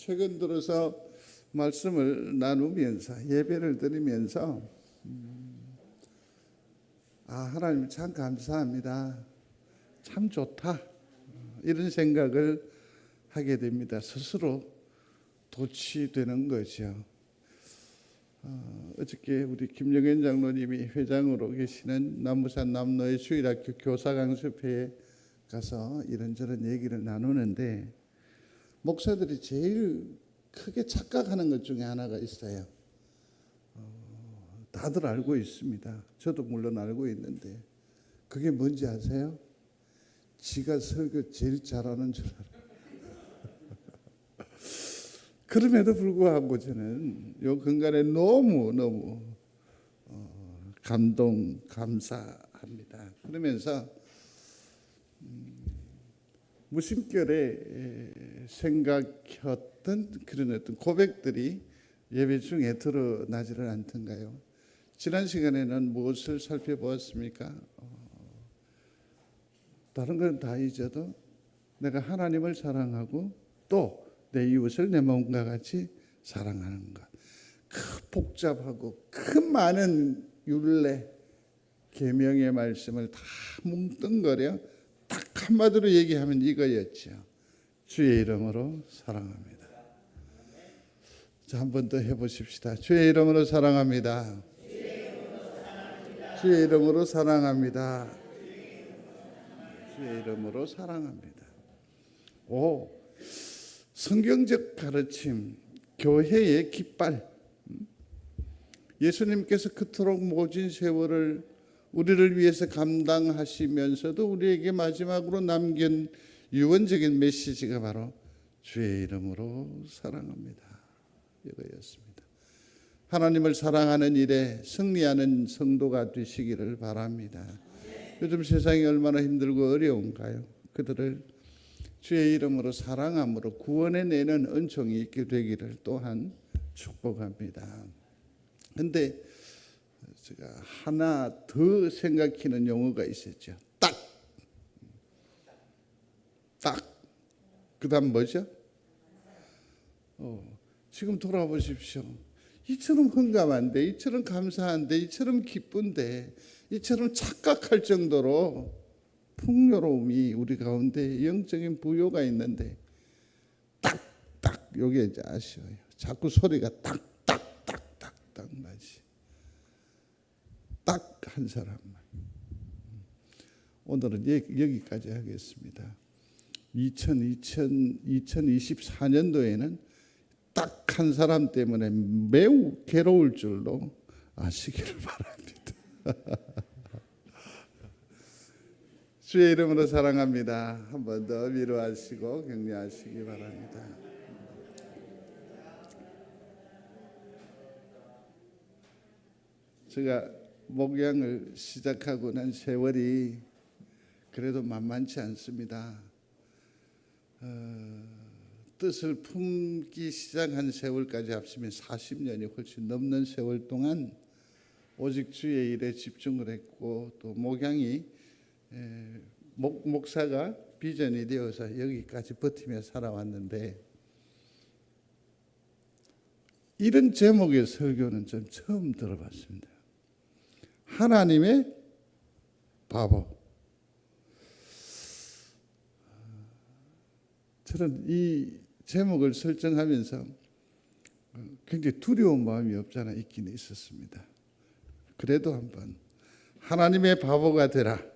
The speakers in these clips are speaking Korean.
최근 들어서 말씀을 나누면서 예배를 드리면서 하나님 참 감사합니다. 참 좋다. 이런 생각을 하게 됩니다. 스스로 도취되는 거죠. 어저께 우리 김영현 장로님이 회장으로 계시는 남부산 남로의 주일학교 교사 강습회에 가서 이런저런 얘기를 나누는데 목사들이 제일 크게 착각하는 것 중에 하나가 있어요. 다들 알고 있습니다. 저도 물론 알고 있는데 그게 뭔지 아세요? 지가 설교 제일 잘하는 줄 알아요. 그럼에도 불구하고 저는 이 근간에 너무 감사합니다. 그러면서 무심결에 생각했던 그런 어떤 고백들이 예배 중에 드러나지를 않던가요? 지난 시간에는 무엇을 살펴보았습니까? 다른 건 다 잊어도 내가 하나님을 사랑하고 또 내 이웃을 내 몸과 같이 사랑하는 것. 그 복잡하고 그 많은 율례 계명의 말씀을 다 뭉뚱거려 딱 한마디로 얘기하면 이거였죠. 주의 이름으로 사랑합니다. 자, 한 번 더 해보십시다. 주의 이름으로 사랑합니다. 주의 이름으로 사랑합니다. 주의 이름으로 사랑합니다. 성경적 가르침, 교회의 깃발. 예수님께서 그토록 모진 세월을 우리를 위해서 감당하시면서도 우리에게 마지막으로 남긴 유언적인 메시지가 바로 주의 이름으로 사랑합니다. 이거였습니다. 하나님을 사랑하는 일에 승리하는 성도가 되시기를 바랍니다. 요즘 세상이 얼마나 힘들고 어려운가요? 그들을 주의 이름으로 사랑함으로 구원해내는 은총이 있게 되기를 또한 축복합니다. 그런데 제가 하나 더 생각하는 용어가 있었죠. 딱. 그 다음 뭐죠? 지금 돌아보십시오. 이처럼 흥감한데, 이처럼 감사한데, 이처럼 기쁜데, 이처럼 착각할 정도로 풍요로움이 우리 가운데 영적인 부요가 있는데 딱딱 요게 이제 아쉬워요. 자꾸 소리가 딱딱딱딱딱 나지. 딱 한 사람만. 오늘은 여기까지 하겠습니다. 2024년도에는 딱 한 사람 때문에 매우 괴로울 줄로 아시기를 바랍니다. 주의 이름으로 사랑합니다. 한 번 더 위로하시고 격려하시기 바랍니다. 제가 목양을 시작하고 난 세월이 그래도 만만치 않습니다. 뜻을 품기 시작한 세월까지 합치면 40년이 훨씬 넘는 세월 동안 오직 주의 일에 집중을 했고 또 목양이 목사가 비전이 되어서 여기까지 버티며 살아왔는데 이런 제목의 설교는 좀 처음 들어봤습니다. 하나님의 바보. 저는 이 제목을 설정하면서 굉장히 두려운 마음이 없잖아 있긴 있었습니다. 그래도 한번 하나님의 바보가 되라.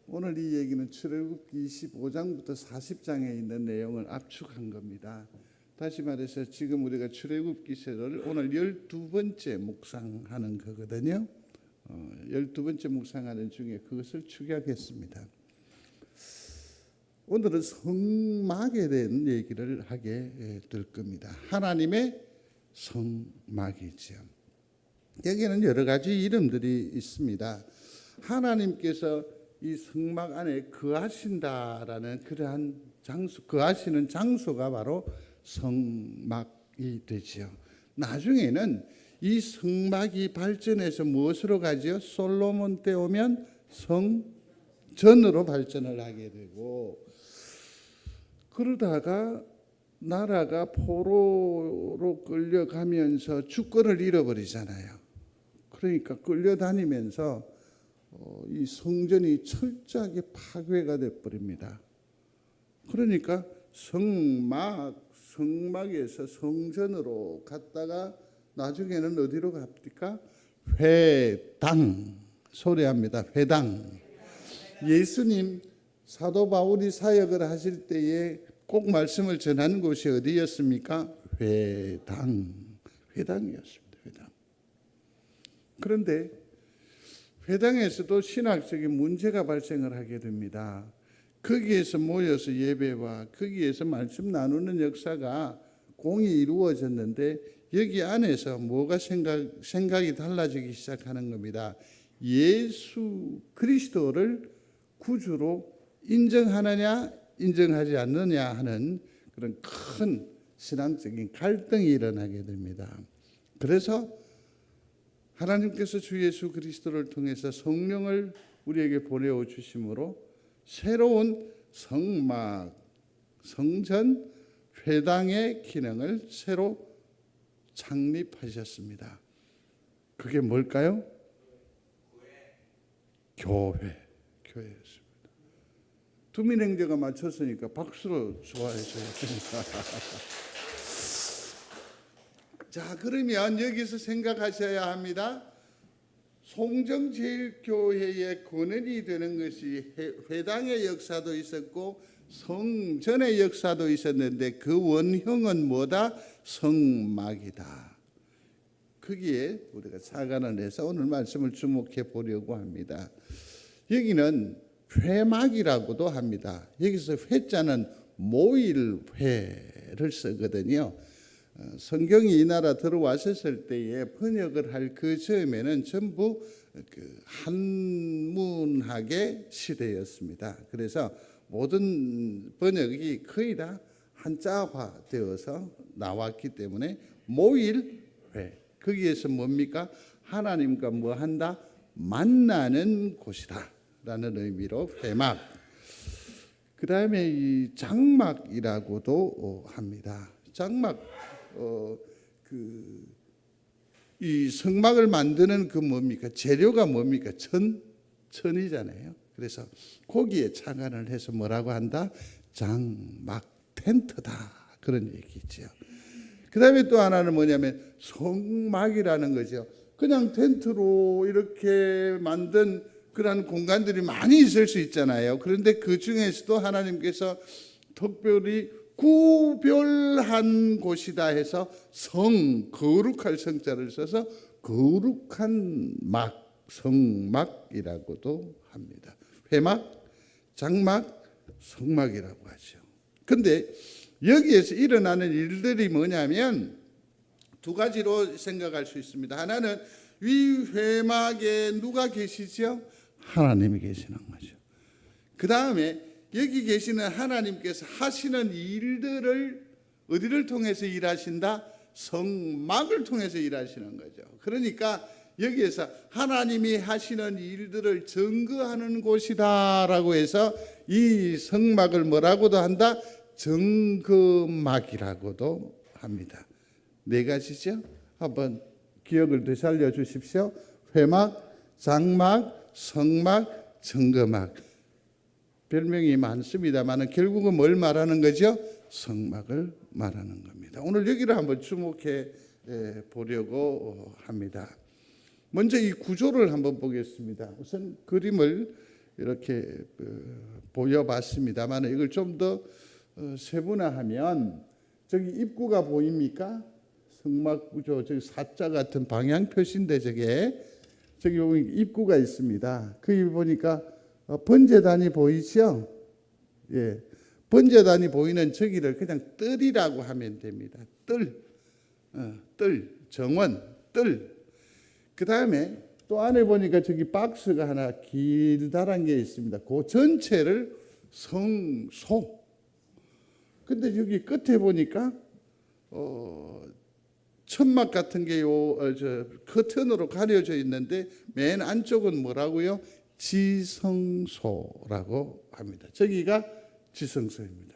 오늘 이 얘기는 출애굽기 25장부터 40장에 있는 내용을 압축한 겁니다. 다시 말해서 지금 우리가 출애굽기서를 오늘 12번째 묵상하는 거거든요. 12번째 묵상하는 중에 그것을 축약했습니다. 오늘은 성막에 대한 얘기를 하게 될 겁니다. 하나님의 성막이죠. 여기에는 여러 가지 이름들이 있습니다. 하나님께서 이 성막 안에 거하신다라는 그러한 장소, 거하시는 장소가 바로 성막이 되지요. 나중에는 이 성막이 발전해서 무엇으로 가지요? 솔로몬 때 오면 성전으로 발전을 하게 되고 그러다가 나라가 포로로 끌려가면서 주권을 잃어버리잖아요. 그러니까 끌려다니면서 이 성전이 철저하게 파괴가 돼버립니다. 그러니까 성막에서 성전으로 갔다가 나중에는 어디로 갑니까? 회당. 소리합니다. 회당. 예수님 사도 바울이 사역을 하실 때에 꼭 말씀을 전하는 곳이 어디였습니까? 회당이었습니다. 회당. 그런데 회당에서도 신학적인 문제가 발생을 하게 됩니다. 거기에서 모여서 예배와 거기에서 말씀 나누는 역사가 공이 이루어졌는데 여기 안에서 뭐가 생각이 달라지기 시작하는 겁니다. 예수 그리스도를 구주로 인정하느냐 인정하지 않느냐 하는 그런 큰 신앙적인 갈등이 일어나게 됩니다. 그래서 하나님께서 주 예수 그리스도를 통해서 성령을 우리에게 보내어 주심으로 새로운 성막, 성전, 회당의 기능을 새로 창립하셨습니다. 그게 뭘까요? 교회였습니다. 두민행제가 맞췄으니까 박수로 좋아해줘야 됩니다. 자, 그러면 여기서 생각하셔야 합니다. 송정제일교회의 근원이 되는 것이 회당의 역사도 있었고 성전의 역사도 있었는데 그 원형은 뭐다? 성막이다. 거기에 우리가 착안을 해서 오늘 말씀을 주목해 보려고 합니다. 여기는 회막이라고도 합니다. 여기서 회자는 모일회를 쓰거든요. 성경이 이 나라 들어왔을 때에 번역을 할 그 즈음에는 전부 그 한문학의 시대였습니다. 그래서 모든 번역이 거의 다 한자화되어서 나왔기 때문에 모일회, 거기에서 뭡니까? 하나님과 뭐 한다? 만나는 곳이다 라는 의미로 회막. 그 다음에 이 장막이라고도 합니다. 장막, 이 성막을 만드는 그 뭡니까? 재료가 뭡니까? 천이잖아요. 그래서 거기에 착안을 해서 뭐라고 한다? 장막, 텐트다. 그런 얘기죠. 그 다음에 또 하나는 뭐냐면 성막이라는 거죠. 그냥 텐트로 이렇게 만든 그런 공간들이 많이 있을 수 있잖아요. 그런데 그 중에서도 하나님께서 특별히 구별한 곳이다 해서 거룩할 성자를 써서 거룩한 막, 성막이라고도 합니다. 회막, 장막, 성막이라고 하죠. 근데 여기에서 일어나는 일들이 뭐냐면 두 가지로 생각할 수 있습니다. 하나는 위 회막에 누가 계시죠? 하나님이 계시는 거죠. 그 다음에 여기 계시는 하나님께서 하시는 일들을 어디를 통해서 일하신다? 성막을 통해서 일하시는 거죠. 그러니까 여기에서 하나님이 하시는 일들을 증거하는 곳이다라고 해서 이 성막을 뭐라고도 한다? 증거막이라고도 합니다. 네 가지죠? 한번 기억을 되살려 주십시오. 회막, 장막, 성막, 증거막. 별명이 많습니다만 결국은 뭘 말하는 거죠? 성막을 말하는 겁니다. 오늘 여기를 한번 주목해 보려고 합니다. 먼저 이 구조를 한번 보겠습니다. 우선 그림을 이렇게 보여봤습니다만 이걸 좀 더 세분화하면 저기 입구가 보입니까? 성막 구조, 저기 사자 같은 방향 표시인데 저기 입구가 있습니다. 거기 보니까 번제단이 보이죠? 예, 번제단이 보이는 저기를 그냥 뜰이라고 하면 됩니다. 뜰, 정원, 뜰. 그 다음에 또 안에 보니까 저기 박스가 하나 길다란 게 있습니다. 그 전체를 성소. 근데 여기 끝에 보니까 천막 같은 게 커튼으로 가려져 있는데 맨 안쪽은 뭐라고요? 지성소라고 합니다. 저기가 지성소입니다.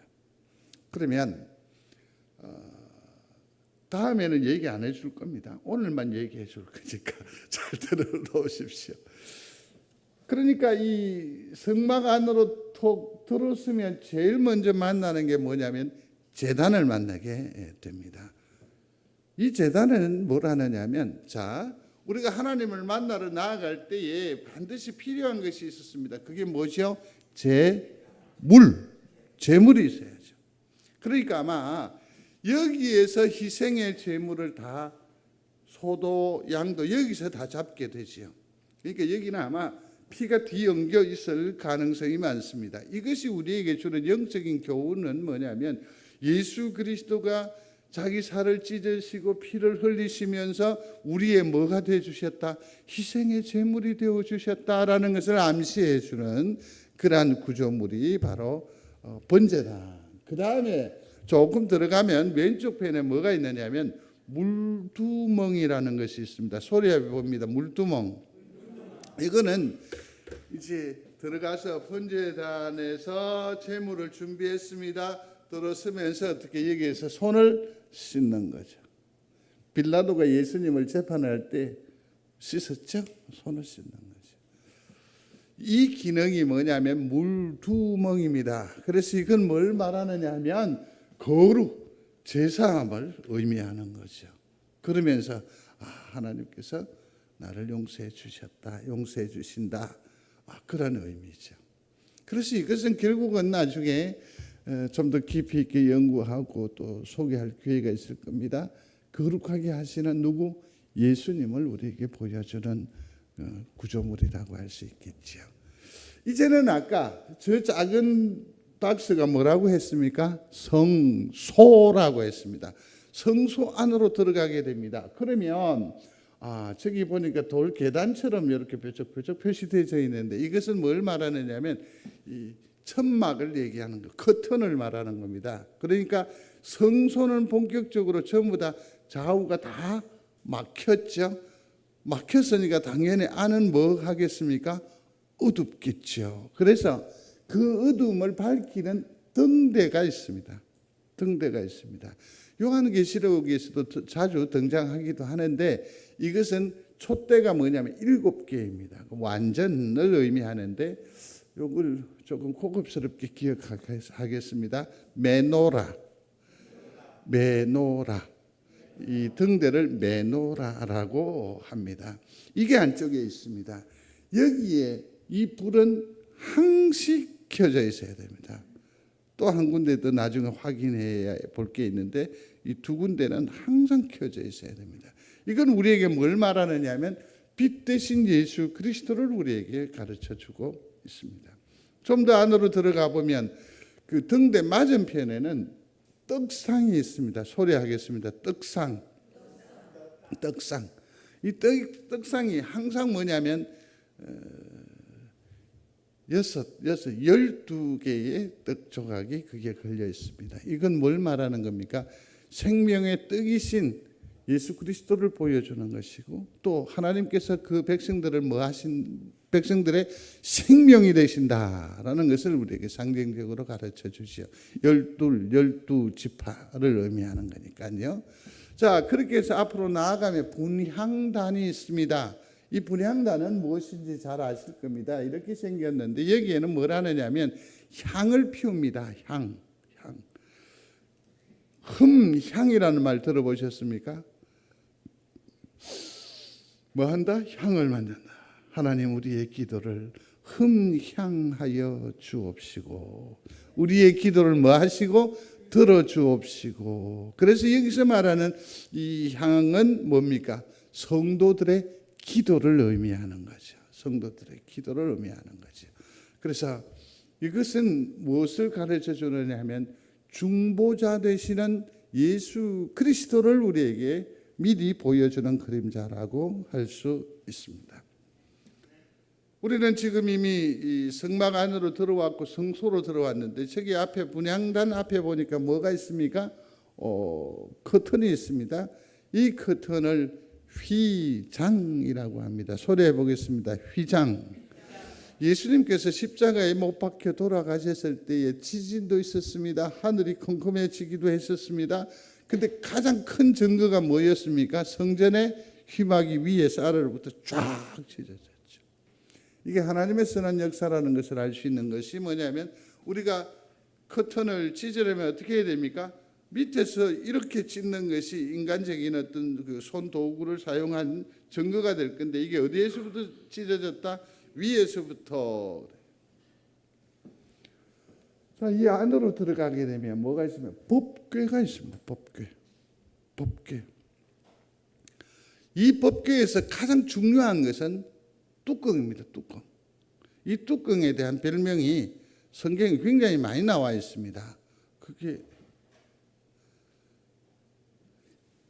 그러면 다음에는 얘기 안 해줄 겁니다. 오늘만 얘기해 줄 거니까 잘 들어놓으십시오. 그러니까 이 성막 안으로 톡 들어서면 제일 먼저 만나는 게 뭐냐면 제단을 만나게 됩니다. 이 제단은 뭘 하느냐면, 자, 우리가 하나님을 만나러 나아갈 때에 반드시 필요한 것이 있었습니다. 그게 뭐죠? 제물이 있어야죠. 그러니까 아마 여기에서 희생의 제물을 다, 소도 양도 여기서 다 잡게 되지요. 그러니까 여기는 아마 피가 뒤엉겨 있을 가능성이 많습니다. 이것이 우리에게 주는 영적인 교훈은 뭐냐면, 예수 그리스도가 자기 살을 찢으시고 피를 흘리시면서 우리의 뭐가 되어 주셨다? 희생의 제물이 되어 주셨다라는 것을 암시해 주는 그러한 구조물이 바로 번제다. 그 다음에 조금 들어가면 왼쪽 편에 뭐가 있느냐면 물두멍이라는 것이 있습니다. 소리해 봅니다. 물두멍. 이거는 이제 들어가서 번제단에서 제물을 준비했습니다. 들어서면서 어떻게 여기에서 손을 씻는 거죠. 빌라도가 예수님을 재판할 때 씻었죠? 손을 씻는 거죠. 이 기능이 뭐냐면 물두멍입니다. 그래서 이건 뭘 말하느냐 하면 거룩, 제사함을 의미하는 거죠. 그러면서 하나님께서 나를 용서해 주셨다, 용서해 주신다, 그런 의미죠. 그래서 이것은 결국은 나중에 좀 더 깊이 있게 연구하고 또 소개할 기회가 있을 겁니다. 거룩하게 하시는 누구? 예수님을 우리에게 보여주는 구조물이라고 할 수 있겠죠. 이제는 아까 저 작은 박스가 뭐라고 했습니까? 성소라고 했습니다. 성소 안으로 들어가게 됩니다. 그러면 저기 보니까 돌 계단처럼 이렇게 뾰족뾰족 표시되어 있는데, 이것은 뭘 말하느냐면 이 천막을 얘기하는 거, 커튼을 말하는 겁니다. 그러니까 성소는 본격적으로 전부 다 좌우가 다 막혔죠. 막혔으니까 당연히 안은 뭐 하겠습니까? 어둡겠죠. 그래서 그 어둠을 밝히는 등대가 있습니다. 등대가 있습니다. 요한계시록에서도 자주 등장하기도 하는데, 이것은 촛대가 뭐냐면 7개입니다. 완전을 의미하는데, 요걸 조금 고급스럽게 기억하겠습니다. 메노라. 이 등대를 메노라라고 합니다. 이게 안쪽에 있습니다. 여기에 이 불은 항시 켜져 있어야 됩니다. 또 한 군데도 나중에 확인해야 볼 게 있는데, 이 두 군데는 항상 켜져 있어야 됩니다. 이건 우리에게 뭘 말하느냐 하면 빛 대신 예수 그리스도를 우리에게 가르쳐 주고 있습니다. 좀 더 안으로 들어가 보면 그 등대 맞은편에는 떡상이 있습니다. 소리하겠습니다. 떡상. 이 떡상이 항상 뭐냐면 12개의 떡 조각이 그게 걸려 있습니다. 이건 뭘 말하는 겁니까? 생명의 떡이신 예수 그리스도를 보여주는 것이고, 또 하나님께서 그 백성들을 백성들의 생명이 되신다라는 것을 우리에게 상징적으로 가르쳐 주시오. 12지파를 의미하는 거니까요. 자, 그렇게 해서 앞으로 나아가면 분향단이 있습니다. 이 분향단은 무엇인지 잘 아실 겁니다. 이렇게 생겼는데 여기에는 뭘 하느냐면 향을 피웁니다. 흠향이라는 말 들어보셨습니까? 뭐 한다? 향을 만든다. 하나님 우리의 기도를 흠향하여 주옵시고, 우리의 기도를 뭐 하시고? 들어주옵시고. 그래서 여기서 말하는 이 향은 뭡니까? 성도들의 기도를 의미하는 거죠. 성도들의 기도를 의미하는 거죠. 그래서 이것은 무엇을 가르쳐 주느냐 하면 중보자 되시는 예수 그리스도를 우리에게 미리 보여주는 그림자라고 할 수 있습니다. 우리는 지금 이미 이 성막 안으로 들어왔고 성소로 들어왔는데, 저기 앞에 분향단 앞에 보니까 뭐가 있습니까? 커튼이 있습니다. 이 커튼을 휘장이라고 합니다. 소리해 보겠습니다. 휘장. 예수님께서 십자가에 못 박혀 돌아가셨을 때에 지진도 있었습니다. 하늘이 컴컴해지기도 했었습니다. 근데 가장 큰 증거가 뭐였습니까? 성전의 휘막이 위에서 아래로부터 쫙 찢어졌죠. 이게 하나님의 선한 역사라는 것을 알 수 있는 것이 뭐냐면, 우리가 커튼을 찢으려면 어떻게 해야 됩니까? 밑에서 이렇게 찢는 것이 인간적인 어떤 그 손도구를 사용한 증거가 될 건데, 이게 어디에서부터 찢어졌다? 위에서부터. 자, 이 안으로 들어가게 되면 뭐가 있으면 법궤가 있습니다. 법궤. 이 법궤에서 가장 중요한 것은 뚜껑입니다. 뚜껑. 이 뚜껑에 대한 별명이 성경에 굉장히 많이 나와 있습니다. 그게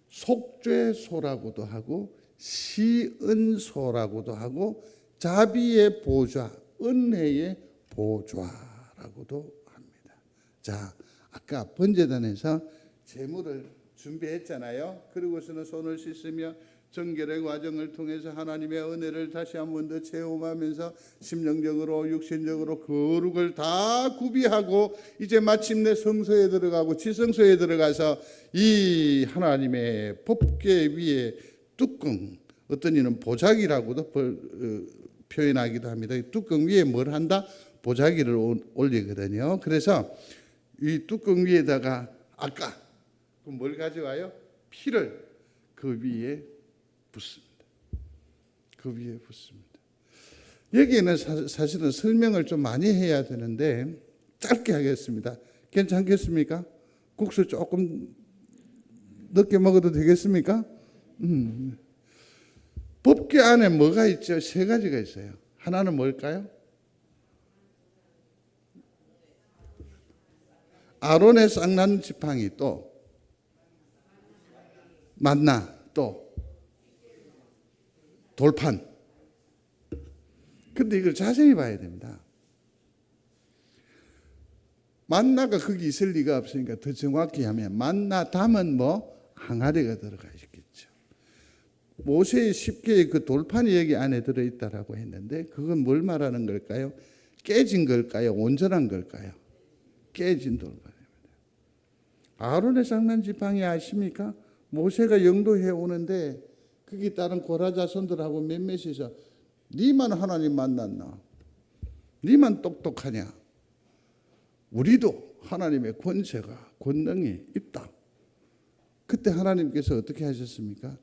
속죄소라고도 하고 시은소라고도 하고 자비의 보좌, 은혜의 보좌라고도 합니다. 자, 아까 번제단에서 제물을 준비했잖아요. 그리고서는 손을 씻으며 정결의 과정을 통해서 하나님의 은혜를 다시 한 번 더 체험하면서 심령적으로 육신적으로 거룩을 다 구비하고 이제 마침내 성소에 들어가고 지성소에 들어가서 이 하나님의 법궤 위에 뚜껑, 어떤 이는 보자기라고도 표현하기도 합니다. 뚜껑 위에 뭘 한다? 보자기를 올리거든요. 그래서 이 뚜껑 위에다가 아까 뭘 가져와요? 피를 그 위에 붓습니다. 그 위에 붓습니다. 여기에는 사실은 설명을 좀 많이 해야 되는데 짧게 하겠습니다. 괜찮겠습니까? 국수 조금 늦게 먹어도 되겠습니까? 법궤 안에 뭐가 있죠? 세 가지가 있어요. 하나는 뭘까요? 아론의 쌍난 지팡이, 또 만나, 또 돌판. 근데 이걸 자세히 봐야 됩니다. 만나가 거기 있을 리가 없으니까 더 정확히 하면 만나 담은 항아리가 들어가 있겠죠. 모세의 10개의 그 돌판이 여기 안에 들어있다라고 했는데 그건 뭘 말하는 걸까요? 깨진 걸까요? 온전한 걸까요? 깨진 돌판입니다. 아론의 쌍난 지팡이 아십니까? 모세가 영도해 오는데 거기 따른 고라 자손들하고 몇몇이서 니만 하나님 만났나? 니만 똑똑하냐? 우리도 하나님의 권세가 권능이 있다. 그때 하나님께서 어떻게 하셨습니까?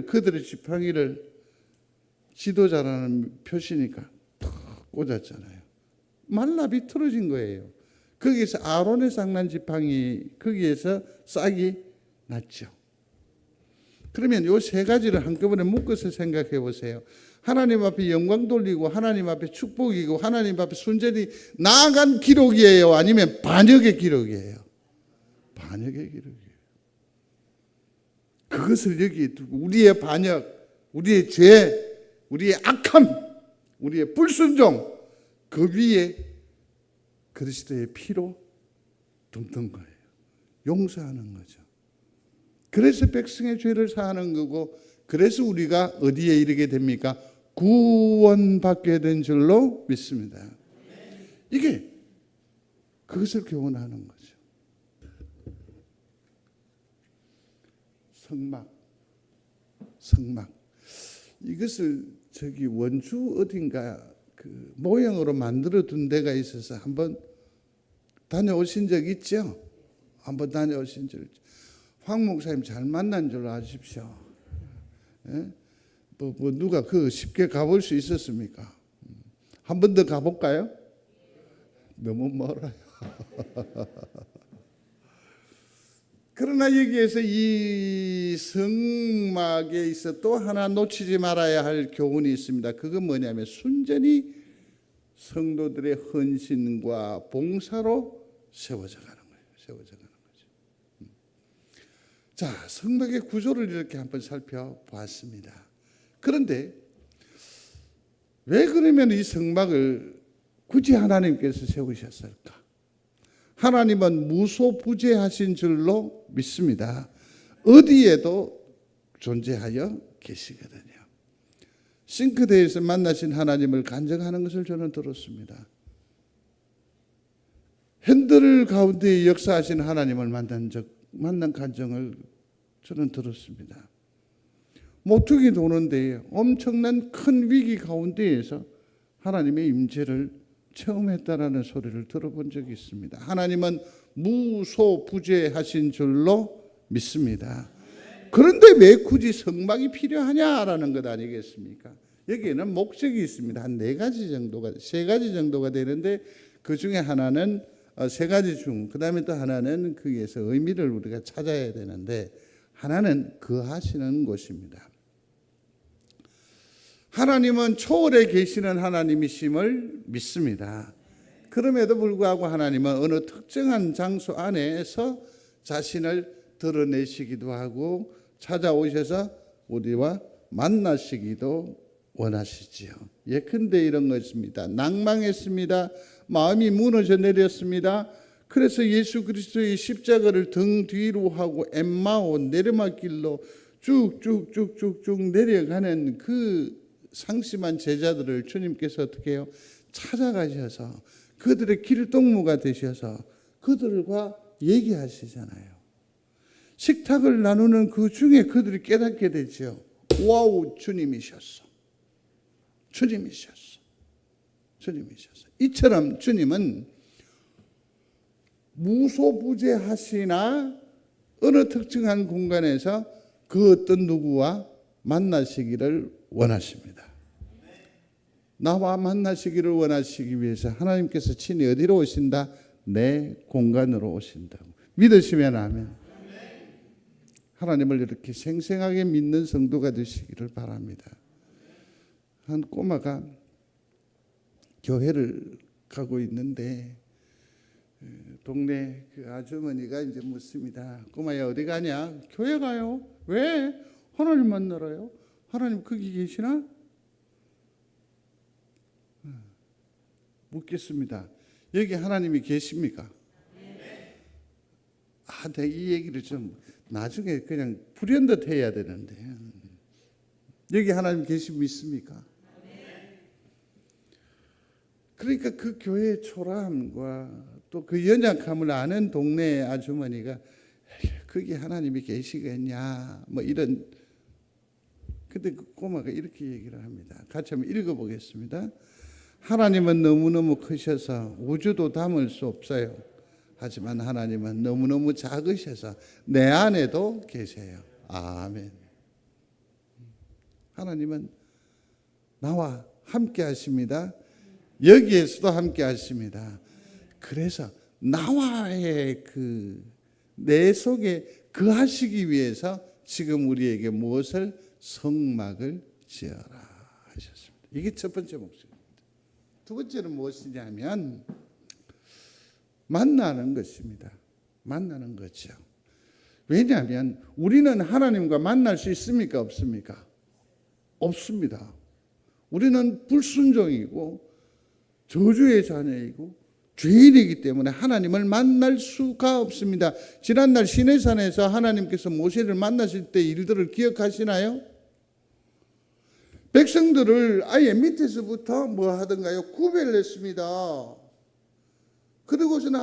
그들의 지팡이를 지도자라는 표시니까 탁 꽂았잖아요. 말라 비틀어진 거예요. 거기서 아론의 쌍난 지팡이, 거기에서 싹이 났죠. 그러면 이 세 가지를 한꺼번에 묶어서 생각해 보세요. 하나님 앞에 영광 돌리고 하나님 앞에 축복이고 하나님 앞에 순전히 나아간 기록이에요? 아니면 반역의 기록이에요? 반역의 기록이에요. 그것을 여기 두고 우리의 반역, 우리의 죄, 우리의 악함, 우리의 불순종, 그 위에 그리스도의 피로 덮는 거예요. 용서하는 거죠. 그래서 백성의 죄를 사하는 거고, 그래서 우리가 어디에 이르게 됩니까? 구원받게 된 줄로 믿습니다. 이게 그것을 교훈하는 거죠. 성막. 이것을 원주 어딘가 그 모형으로 만들어 둔 데가 있어서 한번 다녀오신 적 있죠? 한번 다녀오신 적 있죠? 황 목사님 잘 만난 줄 아십시오. 예? 누가 쉽게 가볼 수 있었습니까? 한 번 더 가볼까요? 너무 멀어요. 그러나 여기에서 이 성막에 있어 또 하나 놓치지 말아야 할 교훈이 있습니다. 그건 뭐냐면 순전히 성도들의 헌신과 봉사로 세워져 가는 거예요. 세워져 가는 거죠. 자, 성막의 구조를 이렇게 한번 살펴봤습니다. 그런데 왜 그러면 이 성막을 굳이 하나님께서 세우셨을까? 하나님은 무소부재하신 줄로 믿습니다. 어디에도 존재하여 계시거든요. 싱크대에서 만나신 하나님을 간증하는 것을 저는 들었습니다. 핸들 가운데 역사하신 하나님을 만난 적 만난 간증을 저는 들었습니다. 모퉁이 도는데 엄청난 큰 위기 가운데에서 하나님의 임재를 체험했다라는 소리를 들어본 적이 있습니다. 하나님은 무소부재하신 줄로 믿습니다. 그런데 왜 굳이 성막이 필요하냐라는 것 아니겠습니까? 여기에는 목적이 있습니다. 한 4가지 정도가, 3가지 정도가 되는데 그 중에 하나는 3가지 중, 그 다음에 또 하나는 거기에서 의미를 우리가 찾아야 되는데 하나는 거하시는 곳입니다. 하나님은 초월에 계시는 하나님이심을 믿습니다. 그럼에도 불구하고 하나님은 어느 특정한 장소 안에서 자신을 드러내시기도 하고 찾아오셔서 우리와 만나시기도 원하시지요. 예컨대 이런 것입니다. 낭망했습니다. 마음이 무너져 내렸습니다. 그래서 예수 그리스도의 십자가를 등 뒤로 하고 엠마오 내리막길로 쭉쭉쭉쭉쭉 내려가는 그 상심한 제자들을 주님께서 어떻게 해요? 찾아가셔서 그들의 길동무가 되셔서 그들과 얘기하시잖아요. 식탁을 나누는 그 중에 그들이 깨닫게 되죠. 와우, 주님이셨어. 주님이셨어. 주님이셨어. 이처럼 주님은 무소부재하시나 어느 특정한 공간에서 그 어떤 누구와 만나시기를 원하십니다. 나와 만나시기를 원하시기 위해서 하나님께서 친히 어디로 오신다? 내 공간으로 오신다고 믿으시면 아멘. 하나님을 이렇게 생생하게 믿는 성도가 되시기를 바랍니다. 한 꼬마가 교회를 가고 있는데 동네 그 아주머니가 이제 묻습니다. 꼬마야 어디 가냐? 교회 가요. 왜? 하나님 만나러요. 하나님 거기 계시나? 묻겠습니다. 여기 하나님이 계십니까? 내가 이 얘기를 좀 나중에 그냥 불현듯 해야 되는데 여기 하나님 계심 믿습니까? 그러니까 그 교회의 초라함과 또 그 연약함을 아는 동네 아주머니가 거기 하나님이 계시겠냐 뭐 이런. 근데 그 꼬마가 이렇게 얘기를 합니다. 같이 한번 읽어보겠습니다. 하나님은 너무너무 크셔서 우주도 담을 수 없어요. 하지만 하나님은 너무너무 작으셔서 내 안에도 계세요. 아멘. 하나님은 나와 함께 하십니다. 여기에서도 함께 하십니다. 그래서 나와의 내 속에 거하시기 위해서 지금 우리에게 무엇을? 성막을 지어라 하셨습니다. 이게 첫 번째 목적입니다. 두 번째는 무엇이냐면 만나는 것입니다. 만나는 거죠. 왜냐하면 우리는 하나님과 만날 수 있습니까? 없습니까? 없습니다. 우리는 불순종이고 저주의 자녀이고 죄인이기 때문에 하나님을 만날 수가 없습니다. 지난날 시내산에서 하나님께서 모세를 만나실 때 일들을 기억하시나요? 백성들을 아예 밑에서부터 뭐 하던가요? 구별했습니다. 그리고서는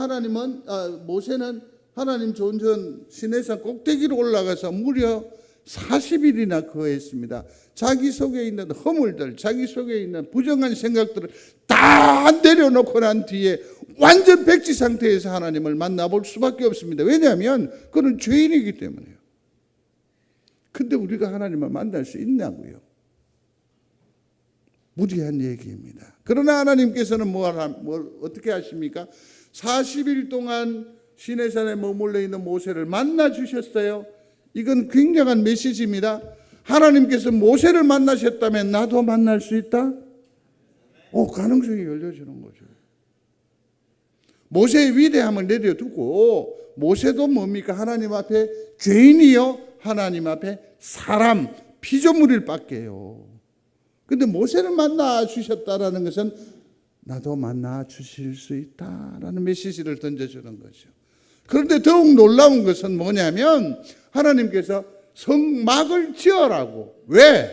모세는 하나님 존전 시내산 꼭대기로 올라가서 무려 40일이나 거했습니다. 자기 속에 있는 허물들, 자기 속에 있는 부정한 생각들을 다 내려놓고 난 뒤에 완전 백지 상태에서 하나님을 만나볼 수밖에 없습니다. 왜냐하면 그는 죄인이기 때문에요. 근데 우리가 하나님을 만날 수 있냐고요? 무리한 얘기입니다. 그러나 하나님께서는 어떻게 하십니까? 40일 동안 시내산에 머물러 있는 모세를 만나 주셨어요. 이건 굉장한 메시지입니다. 하나님께서 모세를 만나셨다면 나도 만날 수 있다? 가능성이 열려지는 거죠. 모세의 위대함을 내려두고 모세도 뭡니까? 하나님 앞에 죄인이요, 하나님 앞에 사람, 피조물일 밖에요. 근데 모세를 만나 주셨다라는 것은 나도 만나 주실 수 있다라는 메시지를 던져주는 거죠. 그런데 더욱 놀라운 것은 뭐냐면 하나님께서 성막을 지어라고. 왜?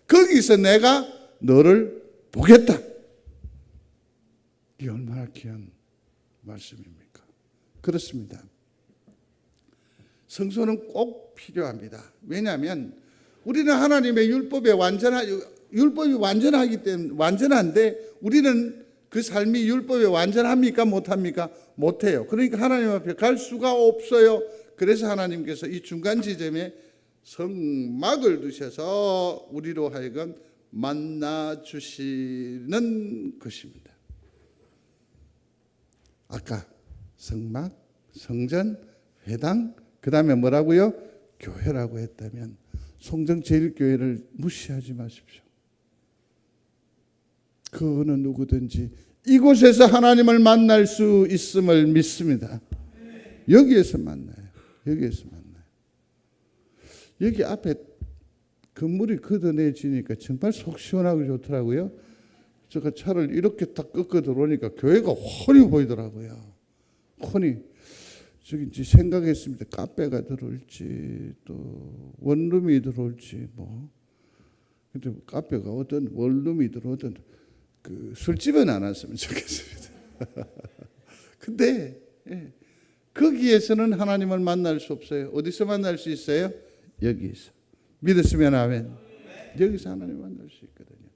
거기서 내가 너를 보겠다. 이게 얼마나 귀한 말씀입니까? 그렇습니다. 성소는 꼭 필요합니다. 왜냐하면 우리는 하나님의 율법이 완전하기 때문에 완전한데 우리는 그 삶이 율법에 완전합니까? 못합니까? 못해요. 그러니까 하나님 앞에 갈 수가 없어요. 그래서 하나님께서 이 중간 지점에 성막을 두셔서 우리로 하여금 만나 주시는 것입니다. 아까 성막, 성전, 회당, 그 다음에 뭐라고요? 교회라고 했다면 송정 제일교회를 무시하지 마십시오. 그 어느 누구든지 이곳에서 하나님을 만날 수 있음을 믿습니다. 여기에서 만나요. 여기에서 만나요. 여기 앞에 건물이 걷어내지니까 정말 속 시원하고 좋더라고요. 제가 차를 이렇게 딱 꺾어 들어오니까 교회가 훤히 보이더라고요. 훤히. 저기 이제 생각했습니다. 카페가 들어올지 또 원룸이 들어올지 뭐. 근데 카페가 어떤 원룸이 들어오든 그 술집은 안 왔으면 좋겠습니다. 근데 거기에서는 하나님을 만날 수 없어요. 어디서 만날 수 있어요? 여기서. 믿으시면 아멘. 여기서 하나님을 만날 수 있거든요.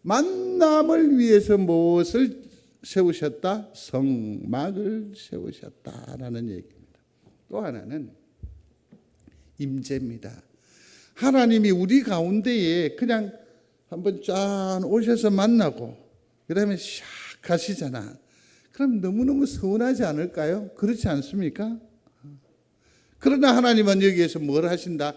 만남을 위해서 무엇을 세우셨다? 성막을 세우셨다라는 얘기입니다. 또 하나는 임재입니다. 하나님이 우리 가운데에 그냥 한번 쫙 오셔서 만나고 그 다음에 샥 가시잖아. 그럼 너무너무 서운하지 않을까요? 그렇지 않습니까? 그러나 하나님은 여기에서 뭘 하신다?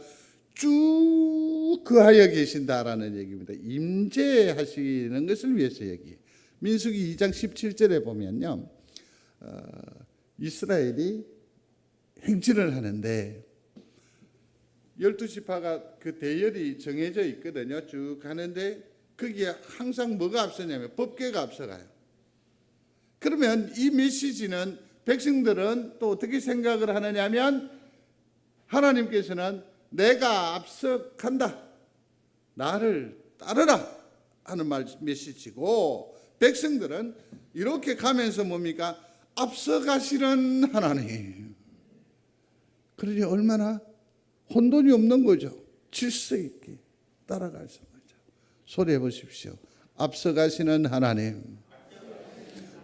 쭉 거하여 계신다라는 얘기입니다. 임재하시는 것을 위해서 여기 민수기 2장 17절에 보면요, 이스라엘이 행진을 하는데 12지파가 그 대열이 정해져 있거든요. 쭉 가는데 거기에 항상 뭐가 앞서냐면 법궤가 앞서가요. 그러면 이 메시지는 백성들은 또 어떻게 생각을 하느냐면 하나님께서는 내가 앞서간다, 나를 따르라 하는 메시지고, 백성들은 이렇게 가면서 뭡니까? 앞서가시는 하나님. 그러니 얼마나 혼돈이 없는 거죠. 질서 있게 따라갈 수 있죠. 소리해 보십시오. 앞서가시는 하나님.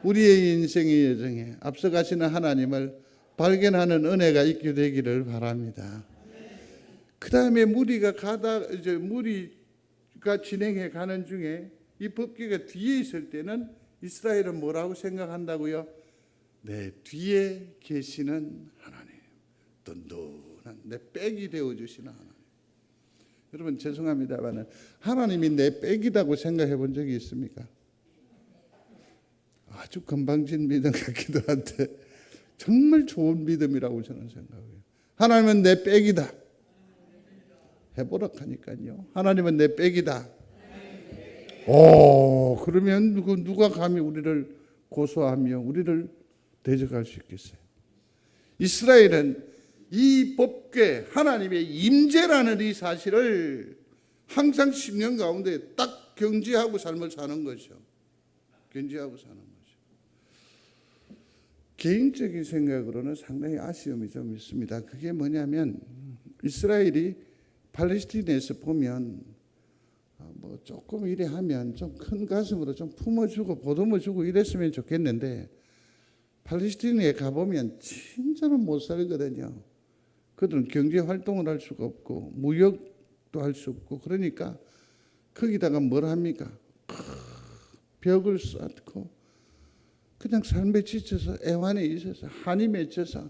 우리의 인생의 여정에 앞서가시는 하나님을 발견하는 은혜가 있게 되기를 바랍니다. 그 다음에 무리가 진행해 가는 중에 이 법궤가 뒤에 있을 때는 이스라엘은 뭐라고 생각한다고요? 내 뒤에 계시는 하나님, 든든한 내 백이 되어주시는 하나님. 여러분 죄송합니다만 하나님이 내 백이라고 생각해 본 적이 있습니까? 아주 건방진 믿음 같기도 한데 정말 좋은 믿음이라고 저는 생각해요. 하나님은 내 백이다. 해보라 하니까요. 하나님은 내 백이다. 그러면 누가 감히 우리를 고소하며 우리를 대적할 수 있겠어요? 이스라엘은 이 법궤, 하나님의 임재라는 이 사실을 항상 10년 가운데 딱 경지하고 삶을 사는 거죠. 경지하고 사는 거죠. 개인적인 생각으로는 상당히 아쉬움이 좀 있습니다. 그게 뭐냐면 이스라엘이 팔레스타인에서 보면 뭐 조금 이래 하면 좀 큰 가슴으로 좀 품어주고 보듬어주고 이랬으면 좋겠는데 팔레스타인에 가보면 진짜로 못 살거든요. 그들은 경제 활동을 할 수가 없고 무역도 할 수 없고, 그러니까 거기다가 뭘 합니까? 벽을 쌓고 그냥 삶에 지쳐서 애환에 있어서 한이 맺혀서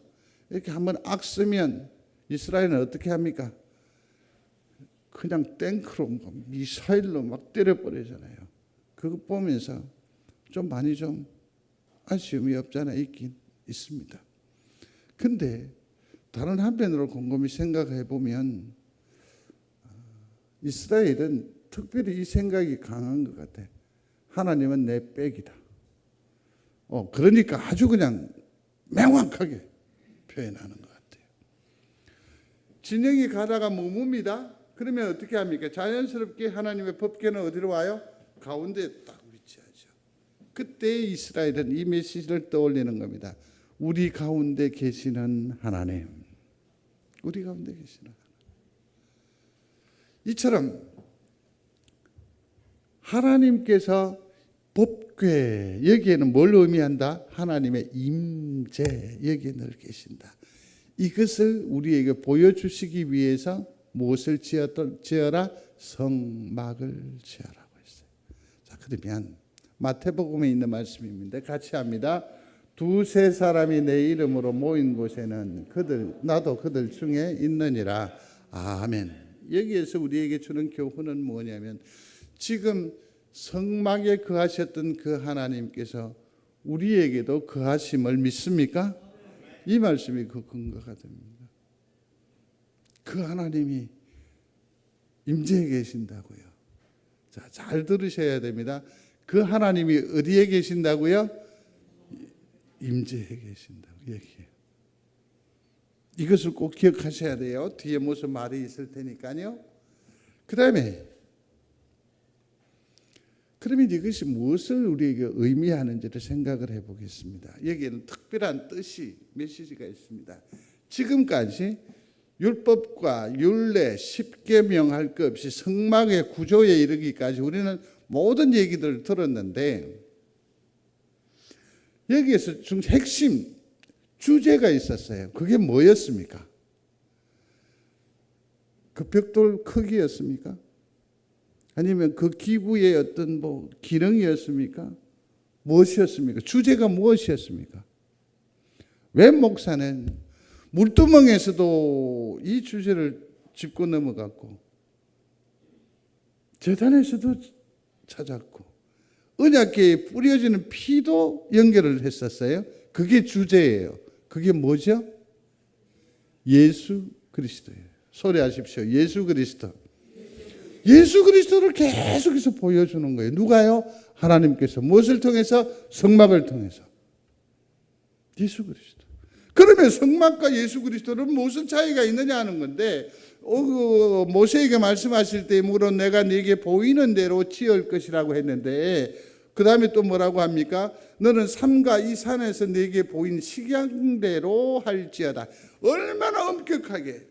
이렇게 한번 악쓰면 이스라엘은 어떻게 합니까? 그냥 탱크로 미사일로 막 때려버리잖아요. 그거 보면서 좀 많이 좀 아쉬움이 없잖아 있긴 있습니다. 근데 다른 한편으로 곰곰이 생각해 보면 이스라엘은 특별히 이 생각이 강한 것 같아. 하나님은 내 백이다. 그러니까 아주 그냥 명확하게 표현하는 것 같아요. 진영이 가다가 머뭅니다. 그러면 어떻게 합니까? 자연스럽게 하나님의 법궤는 어디로 와요? 가운데에 딱 위치하죠. 그때 이스라엘은 이 메시지를 떠올리는 겁니다. 우리 가운데 계시는 하나님. 우리 가운데 계시는 이처럼 하나님께서 법궤, 여기에는 뭘 의미한다? 하나님의 임재, 여기에 늘 계신다. 이것을 우리에게 보여주시기 위해서 무엇을 지어라? 성막을 지어라고 했어요. 자, 그러면 마태복음에 있는 말씀입니다. 같이 합니다. 두세 사람이 내 이름으로 모인 곳에는 나도 그들 중에 있느니라. 아멘. 여기에서 우리에게 주는 교훈은 뭐냐면, 지금 성막에 거하셨던 그 하나님께서 우리에게도 거하심을 믿습니까? 이 말씀이 그 근거가 됩니다. 그 하나님이 임재에 계신다고요. 자, 잘 들으셔야 됩니다. 그 하나님이 어디에 계신다고요? 임재에 계신다고 얘기해요. 이것을 꼭 기억하셔야 돼요. 뒤에 무슨 말이 있을 테니까요. 그다음에 그러면 이것이 무엇을 우리에게 의미하는지를 생각을 해보겠습니다. 여기에는 특별한 뜻이, 메시지가 있습니다. 지금까지 율법과 율례, 십계명 할 것 없이 성막의 구조에 이르기까지 우리는 모든 얘기들을 들었는데, 여기에서 핵심 주제가 있었어요. 그게 뭐였습니까? 그 벽돌 크기였습니까? 아니면 그 기구의 어떤 기능이었습니까? 무엇이었습니까? 주제가 무엇이었습니까? 왜 목사는 물두멍에서도 이 주제를 짚고 넘어갔고, 제단에서도 찾았고, 언약궤에 뿌려지는 피도 연결을 했었어요. 그게 주제예요. 그게 뭐죠? 예수 그리스도예요. 소리하십시오. 예수 그리스도. 예수 그리스도를 계속해서 보여주는 거예요. 누가요? 하나님께서. 무엇을 통해서? 성막을 통해서. 예수 그리스도. 그러면 성막과 예수 그리스도는 무슨 차이가 있느냐 하는 건데, 모세에게 말씀하실 때 물론 내가 네게 보이는 대로 지을 것이라고 했는데, 그 다음에 또 뭐라고 합니까? 너는 삼가 이 산에서 네게 보인 식양대로 할지어다. 얼마나 엄격하게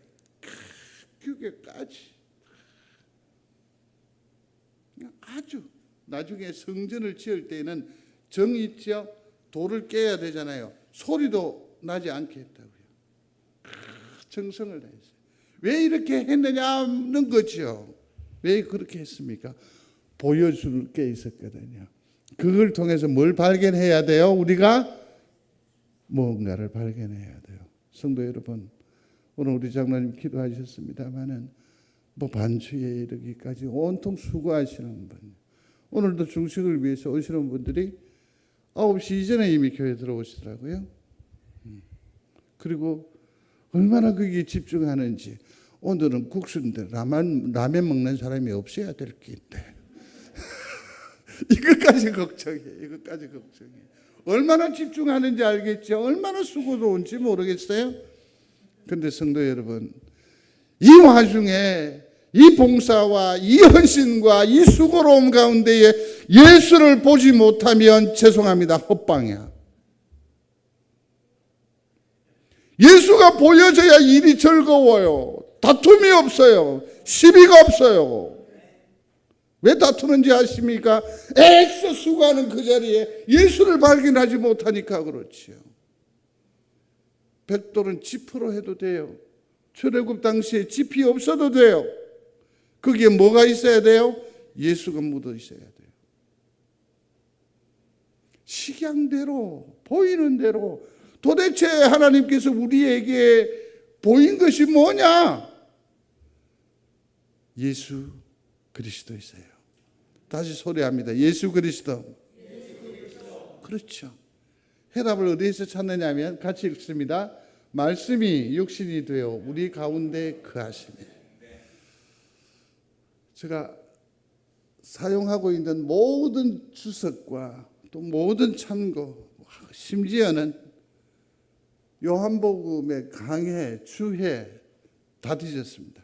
규격까지 아주. 나중에 성전을 지을 때는 정이 있죠. 돌을 깨야 되잖아요. 소리도 나지 않게 했다고요. 정성을 다했어요. 왜 이렇게 했느냐는 거죠. 왜 그렇게 했습니까? 보여줄 게 있었거든요. 그걸 통해서 뭘 발견해야 돼요? 우리가 뭔가를 발견해야 돼요. 성도 여러분, 오늘 우리 장로님 기도하셨습니다마는 반주에 이르기까지 온통 수고하시는 분, 오늘도 중식을 위해서 오시는 분들이 9시 이전에 이미 교회 들어오시더라고요. 그리고 얼마나 거기에 집중하는지. 오늘은 국수인데 라면 먹는 사람이 없어야 될 게 있대. 이것까지 걱정이에요. 이것까지 걱정이에요. 얼마나 집중하는지 알겠죠. 얼마나 수고로운지 모르겠어요. 그런데 성도 여러분, 이 와중에 이 봉사와 이 헌신과 이 수고로움 가운데에 예수를 보지 못하면 죄송합니다. 헛방이야. 예수가 보여져야 일이 즐거워요. 다툼이 없어요. 시비가 없어요. 왜 다투는지 아십니까? 애써 수고하는 그 자리에 예수를 발견하지 못하니까 그렇지요. 벽돌은 지프로 해도 돼요. 출애굽 당시에 지피 없어도 돼요. 거기에 뭐가 있어야 돼요? 예수가 묻어 있어야 돼요. 식양대로, 보이는 대로. 도대체 하나님께서 우리에게 보인 것이 뭐냐? 예수 그리스도이세요. 다시 소리합니다. 예수 그리스도. 그렇죠. 해답을 어디에서 찾느냐면 같이 읽습니다. 말씀이 육신이 되어 우리 가운데 거하시네. 제가 사용하고 있는 모든 주석과 또 모든 참고, 심지어는 요한복음의 강해, 주해 다 뒤졌습니다.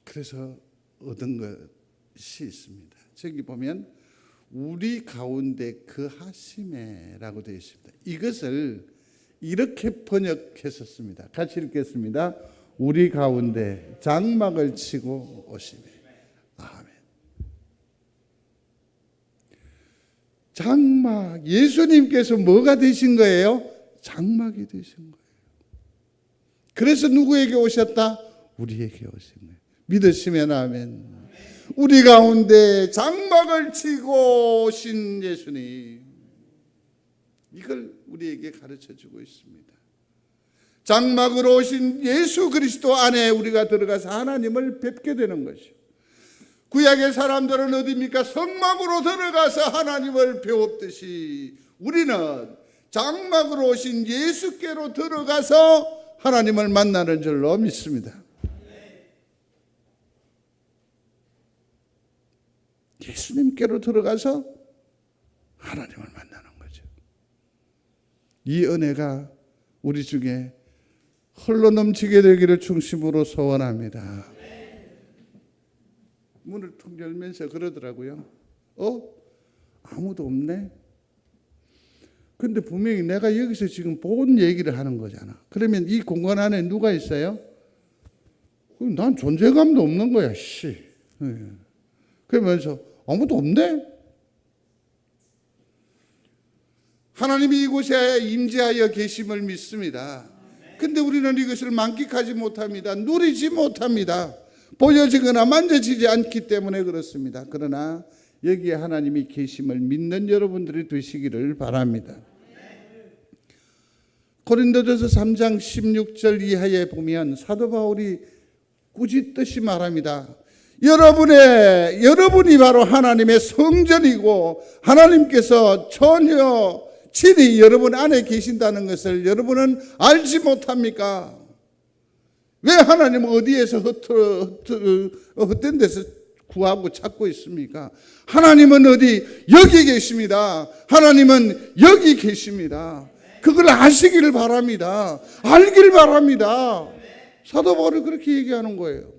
그래서 얻은 것이 있습니다. 저기 보면 우리 가운데 거하심에라고 되어 있습니다. 이것을 이렇게 번역했었습니다. 같이 읽겠습니다. 우리 가운데 장막을 치고 오시네. 아멘. 장막, 예수님께서 뭐가 되신 거예요? 장막이 되신 거예요. 그래서 누구에게 오셨다? 우리에게 오신 거예요. 믿으시면 아멘. 우리 가운데 장막을 치고 오신 예수님, 이걸 우리에게 가르쳐주고 있습니다. 장막으로 오신 예수 그리스도 안에 우리가 들어가서 하나님을 뵙게 되는 것이요. 구약의 사람들은 어디입니까? 성막으로 들어가서 하나님을 배웠듯이 우리는 장막으로 오신 예수께로 들어가서 하나님을 만나는 줄로 믿습니다. 예수님께로 들어가서 하나님을 만나는 거죠. 이 은혜가 우리 중에 흘러 넘치게 되기를 중심으로 소원합니다. 문을 툭 열면서 그러더라고요. 아무도 없네. 근데 분명히 내가 여기서 지금 본 얘기를 하는 거잖아. 그러면 이 공간 안에 누가 있어요? 난 존재감도 없는 거야. 그러면서 아무도 없네? 하나님이 이곳에 임재하여 계심을 믿습니다. 근데 우리는 이것을 만끽하지 못합니다. 누리지 못합니다. 보여지거나 만져지지 않기 때문에 그렇습니다. 그러나 여기에 하나님이 계심을 믿는 여러분들이 되시기를 바랍니다. 고린도전서 3장 16절 이하에 보면 사도 바울이 꾸짖듯이 말합니다. 여러분이 바로 하나님의 성전이고 하나님께서 전혀 친히 여러분 안에 계신다는 것을 여러분은 알지 못합니까? 왜 하나님은 어디에서 헛된 데서 구하고 찾고 있습니까? 하나님은 어디? 여기 계십니다. 하나님은 여기 계십니다. 그걸 아시기를 바랍니다. 알길 바랍니다. 사도 바울이 그렇게 얘기하는 거예요.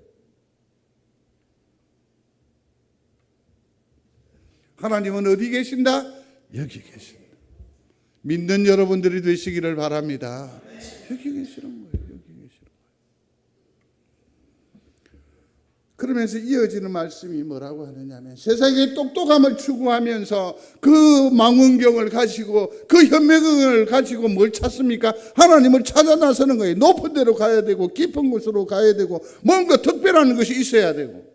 하나님은 어디 계신다? 여기 계신다. 믿는 여러분들이 되시기를 바랍니다. 여기 계시는 거예요. 여기 계시는 거예요. 그러면서 이어지는 말씀이 뭐라고 하느냐면 세상의 똑똑함을 추구하면서 그 망원경을 가지고 그 현미경을 가지고 뭘 찾습니까? 하나님을 찾아 나서는 거예요. 높은 데로 가야 되고 깊은 곳으로 가야 되고 뭔가 특별한 것이 있어야 되고.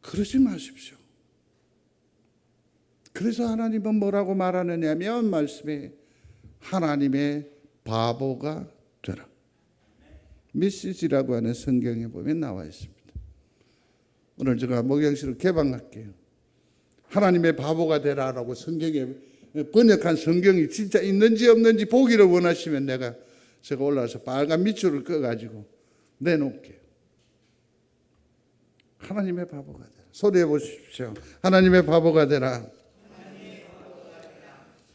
그러지 마십시오. 그래서 하나님은 뭐라고 말하느냐면 말씀에 하나님의 바보가 되라. 메시지라고 하는 성경에 보면 나와 있습니다. 오늘 제가 목양실을 개방할게요. 하나님의 바보가 되라라고 성경에 번역한 성경이 진짜 있는지 없는지 보기를 원하시면 제가 올라와서 빨간 밑줄을 꺼가지고 내놓을게요. 하나님의 바보가 되라. 소리해 보십시오. 하나님의 바보가 되라.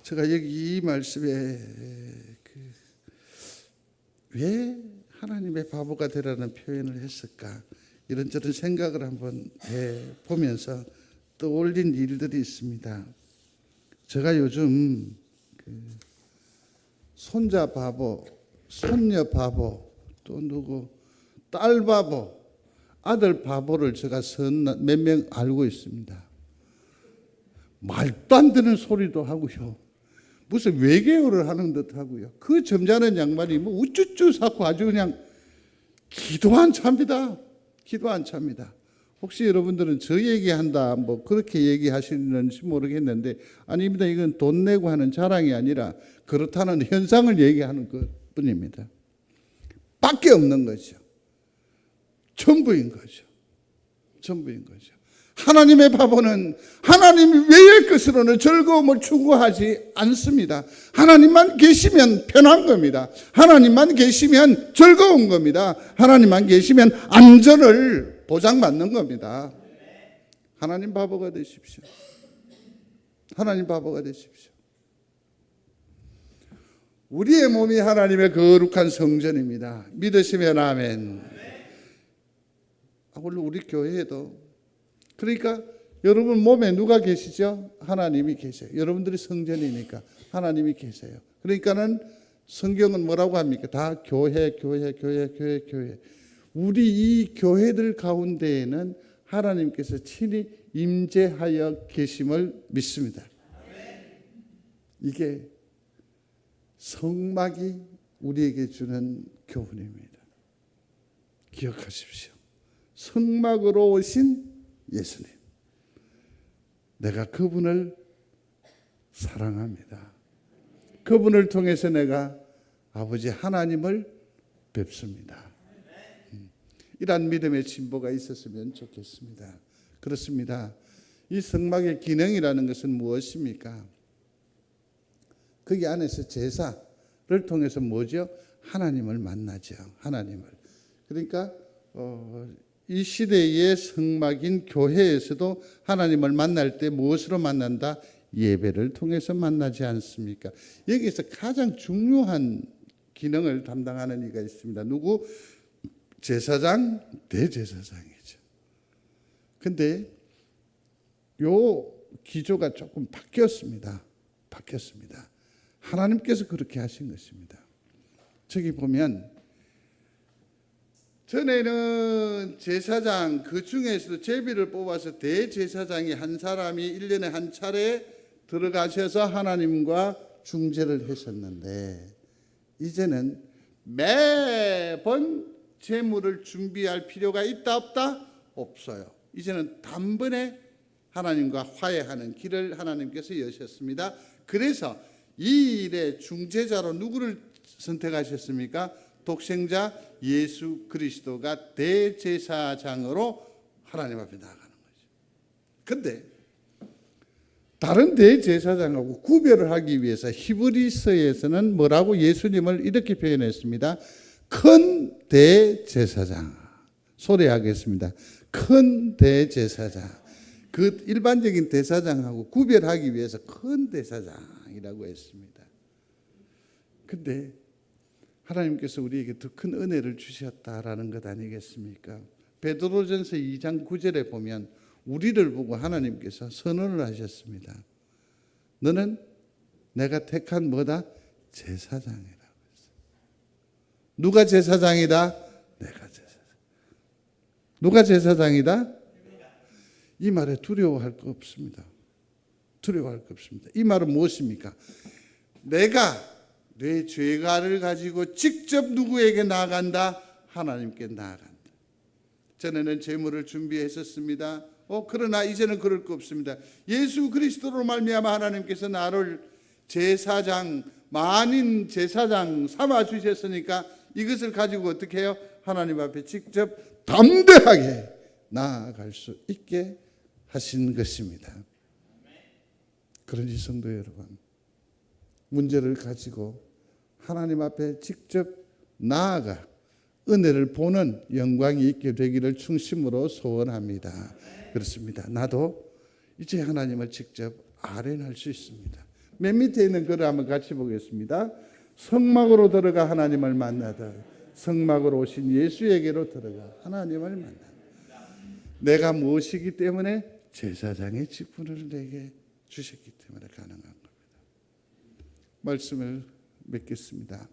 제가 여기 이 말씀에 왜 하나님의 바보가 되라는 표현을 했을까? 이런저런 생각을 한번 해보면서 떠올린 일들이 있습니다. 제가 요즘 손자 바보, 손녀 바보, 또 누구 딸 바보, 아들 바보를 제가 몇 명 알고 있습니다. 말도 안 되는 소리도 하고요. 무슨 외계어를 하는 듯 하고요. 그 점잖은 양반이 뭐 우쭈쭈 사고 아주 그냥 기도 안 찹니다. 기도 안 찹니다. 혹시 여러분들은 저 얘기한다 뭐 그렇게 얘기하시는지 모르겠는데 아닙니다. 이건 돈 내고 하는 자랑이 아니라 그렇다는 현상을 얘기하는 것뿐입니다. 밖에 없는 거죠. 전부인 거죠. 전부인 거죠. 하나님의 바보는 하나님 외의 것으로는 즐거움을 추구하지 않습니다. 하나님만 계시면 편한 겁니다. 하나님만 계시면 즐거운 겁니다. 하나님만 계시면 안전을 보장받는 겁니다. 하나님 바보가 되십시오. 하나님 바보가 되십시오. 우리의 몸이 하나님의 거룩한 성전입니다. 믿으시면 아멘. 원래 우리 교회에도 그러니까 여러분 몸에 누가 계시죠? 하나님이 계세요. 여러분들이 성전이니까 하나님이 계세요. 그러니까는 성경은 뭐라고 합니까? 다 교회. 우리 이 교회들 가운데에는 하나님께서 친히 임재하여 계심을 믿습니다. 이게 성막이 우리에게 주는 교훈입니다. 기억하십시오. 성막으로 오신 예수님. 내가 그분을 사랑합니다. 그분을 통해서 내가 아버지 하나님을 뵙습니다. 이러한 믿음의 진보가 있었으면 좋겠습니다. 그렇습니다. 이 성막의 기능이라는 것은 무엇입니까? 거기 안에서 제사를 통해서 뭐죠? 하나님을 만나죠. 하나님을. 그러니까 이 시대의 성막인 교회에서도 하나님을 만날 때 무엇으로 만난다? 예배를 통해서 만나지 않습니까? 여기서 가장 중요한 기능을 담당하는 이가 있습니다. 누구? 제사장, 대제사장이죠. 근데 요 기조가 조금 바뀌었습니다. 하나님께서 그렇게 하신 것입니다. 저기 보면 전에는 제사장 그 중에서도 제비를 뽑아서 대제사장이 한 사람이 1년에 한 차례 들어가셔서 하나님과 중재를 했었는데 이제는 매번 제물을 준비할 필요가 있다 없다? 없어요. 이제는 단번에 하나님과 화해하는 길을 하나님께서 여셨습니다. 그래서 이 일의 중재자로 누구를 선택하셨습니까? 독생자 예수 그리스도가 대제사장으로 하나님 앞에 나아가는 거죠. 그런데 다른 대제사장하고 구별을 하기 위해서 히브리서에서는 뭐라고 예수님을 이렇게 표현했습니다. 큰 대제사장. 소리하겠습니다. 큰 대제사장. 그 일반적인 대사장하고 구별하기 위해서 큰 대사장이라고 했습니다. 근데 하나님께서 우리에게 더 큰 은혜를 주셨다라는 것 아니겠습니까? 베드로전서 2장 9절에 보면 우리를 보고 하나님께서 선언을 하셨습니다. 너는 내가 택한 뭐다? 제사장이라고 했어요. 누가 제사장이다? 내가 제사장. 누가 제사장이다? 이 말에 두려워할 거 없습니다. 두려워할 거 없습니다. 이 말은 무엇입니까? 내가 내 죄가를 가지고 직접 누구에게 나아간다? 하나님께 나아간다. 전에는 제물을 준비했었습니다. 그러나 이제는 그럴 거 없습니다. 예수 그리스도로 말미암아 하나님께서 나를 제사장, 만인 제사장 삼아 주셨으니까 이것을 가지고 어떻게 해요? 하나님 앞에 직접 담대하게 나아갈 수 있게 하신 것입니다. 그러니 성도 여러분, 문제를 가지고 하나님 앞에 직접 나아가 은혜를 보는 영광이 있게 되기를 충심으로 소원합니다. 그렇습니다. 나도 이제 하나님을 직접 아뢰할 수 있습니다. 맨 밑에 있는 글을 한번 같이 보겠습니다. 성막으로 들어가 하나님을 만나다. 성막으로 오신 예수에게로 들어가 하나님을 만나다. 내가 무엇이기 때문에? 제사장의 직분을 내게 주셨기 때문에 가능한 겁니다. 말씀을 맺겠습니다.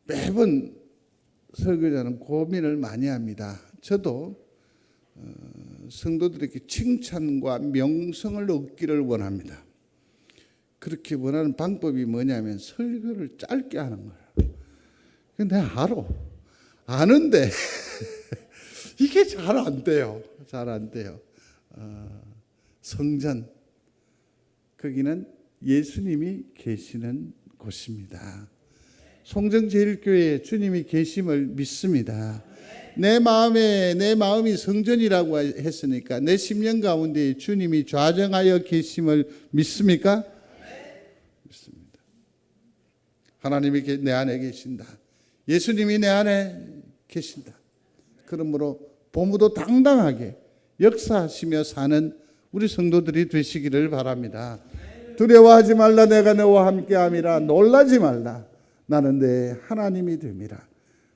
매번 설교자는 고민을 많이 합니다. 저도 성도들에게 칭찬과 명성을 얻기를 원합니다. 그렇게 원하는 방법이 뭐냐면 설교를 짧게 하는 거예요. 근데 아는데 이게 잘 안 돼요. 잘 안 돼요. 성전, 거기는 예수님이 계시는 곳입니다. 송정제일교회에 주님이 계심을 믿습니다. 내 마음이 성전이라고 했으니까 내 심령 가운데 주님이 좌정하여 계심을 믿습니까? 믿습니다. 하나님이 내 안에 계신다. 예수님이 내 안에 계신다. 그러므로 보무도 당당하게 역사하시며 사는 우리 성도들이 되시기를 바랍니다. 두려워하지 말라. 내가 너와 함께함이라. 놀라지 말라. 나는 내 하나님이 됨이라.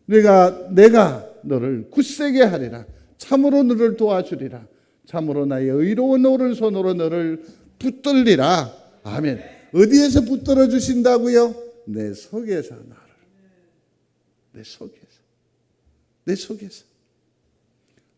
내가 너를 굳세게 하리라. 참으로 너를 도와주리라. 참으로 나의 의로운 오른손으로 너를 붙들리라. 아멘. 어디에서 붙들어 주신다고요? 내 속에서 나를. 내 속에서. 내 속에서.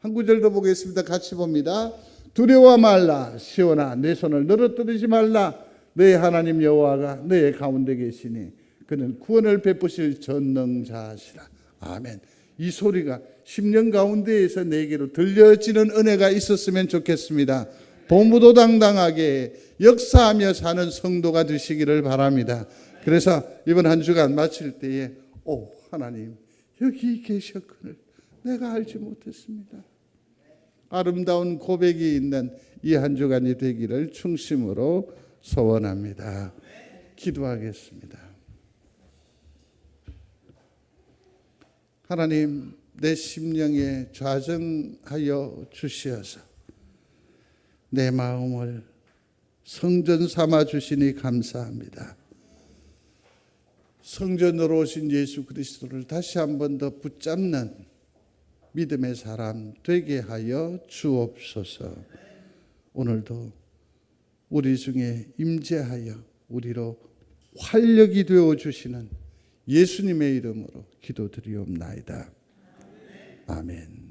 한 구절 더 보겠습니다. 같이 봅니다. 두려워 말라. 시온아, 내 손을 늘어뜨리지 말라. 너의 하나님 여호와가 너의 가운데 계시니 그는 구원을 베푸실 전능자시라. 아멘. 이 소리가 10년 가운데에서 내게로 들려지는 은혜가 있었으면 좋겠습니다. 보무도당당하게 역사하며 사는 성도가 되시기를 바랍니다. 그래서 이번 한 주간 마칠 때에 하나님 여기 계셨거늘 내가 알지 못했습니다. 아름다운 고백이 있는 이 한 주간이 되기를 충심으로 소원합니다. 기도하겠습니다. 하나님, 내 심령에 좌정하여 주시어서 내 마음을 성전 삼아 주시니 감사합니다. 성전으로 오신 예수 그리스도를 다시 한 번 더 붙잡는 믿음의 사람 되게 하여 주옵소서. 오늘도 우리 중에 임재하여 우리로 활력이 되어 주시는 예수님의 이름으로 기도드리옵나이다. 아멘.